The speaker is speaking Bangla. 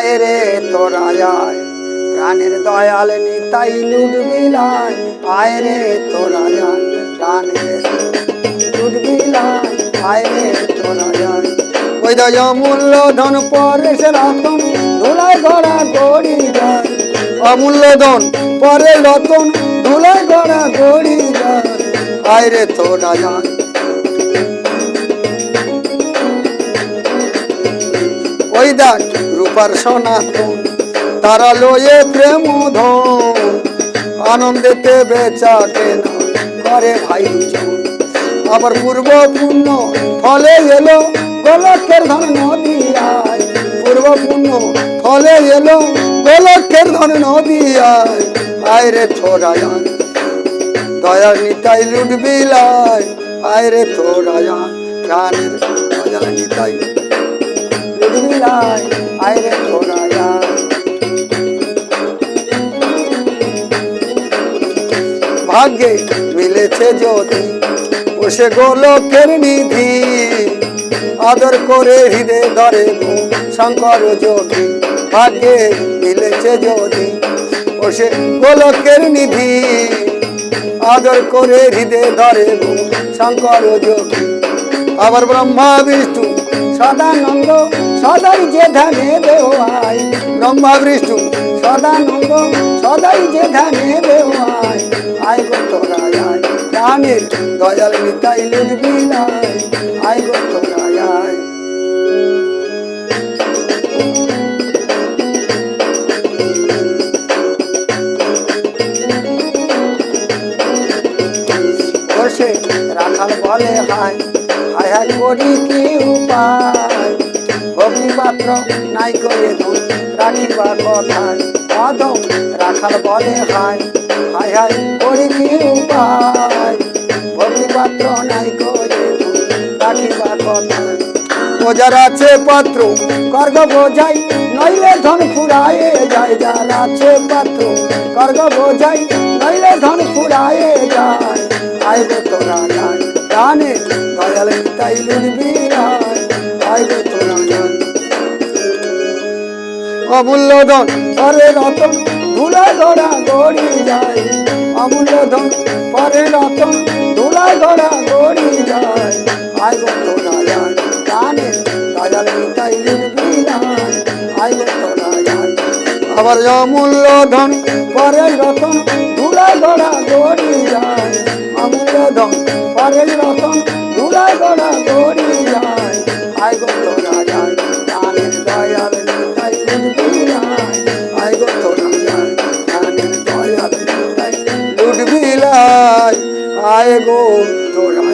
আয় রে তোরা আয়, প্রাণের দয়াল নিতাই লুটবিলায়, আয় রে তোরা আয়, প্রাণের লুটবিলায়, আয় রে তোরা আয়। ওই দয় অমূল্য ধন পরেশ রতন ধুলায় গড়া গড়ি যায়, অমূল্য ধন পরে রতন ধুলায় গড়া গড়ি যায়, আয় রে তোরা আয়। ওই দেখ রূপার সনাতন তারা লয়ে প্রেম ধন, আনন্দেতে বেচা কেনা করে ভাই দুজন। আবার পূর্ব পুণ্য ফলে এলো গোলকের ধন নদিয়ায়, পূর্ব পুণ্য ফলে এলো গোলকের ধন নদিয়ায়, আয় রে তোরা আয়, দয়া নিতাই লুটবিলায়, আয় রে তোরা আয়, প্রাণের দয়া নিতাই লুটবিলায়, আয় রে তোরা আয়। ভাগ্যে মিলেছে যদি বসে গোলকের নিধি, আদর করে হৃদয় ধরে শঙ্কর যোগী। ভাগ্যে মিলেছে যদি বসে গোলকের নিধি, আদর করে হৃদয় ধরে শঙ্কর যোগী। আবার ব্রহ্মা বিষ্ণু সদানন্দ সদাই যে ধ্যানে দেওয়াই, ব্রহ্মা বিষ্ণু সদানন্দ সদাই যে ধ্যানে দেওয়াই, আয় গো তোরা আয়, প্রাণের দয়াল নিতাই লুটবিলায়, আয় গো তোরা আয়। বসে রাখাল বলে হায়, হায় হায় করি কি উপায়, ভগ্নি পাত্র নাই করে ধন রাখিবা কথায়। অধম রাখাল বলে হায়, হায় হায় করি কি উপায়, ভগ্নি পাত্র নাই করে ধন রাখিবা কথায়। বোঝার আছে পাত্র কর্গ বোঝাই, নইলে ধন ফুরায়ে যায়, যার আছে পাত্র কর্গ বোঝাই, নইলে ধন ফুরায়ে যায়, আয় গো তোরা আয়, প্রাণের দয়াল নিতাই লুটবিলায়, আয় গো তোরা আয়। অমূল্য ধন পরে রতন ধুলায় গড়া গড়ি যায়, অমূল্য ধন পরে রতন ধুলায় গড়া গড়ি যায়, আয় গো তোরা আয়, প্রাণের দয়াল নিতাই লুটবিলায়, আয় গো তোরা আয়। আবার অমূল্য ধন পরে রতন ধুলায় গড়া গড়ি যায়, অমূল্য ধন পরে রতন ধুলায় গড়া গড়ি যায়, আয় গো তোরা আয়, প্রাণের দয়াল নিতাই লুটবিলায়, আয় গো তোরা আয়, প্রাণের দয়াল নিতাই লুটবিলায়, আয় গো তোরা।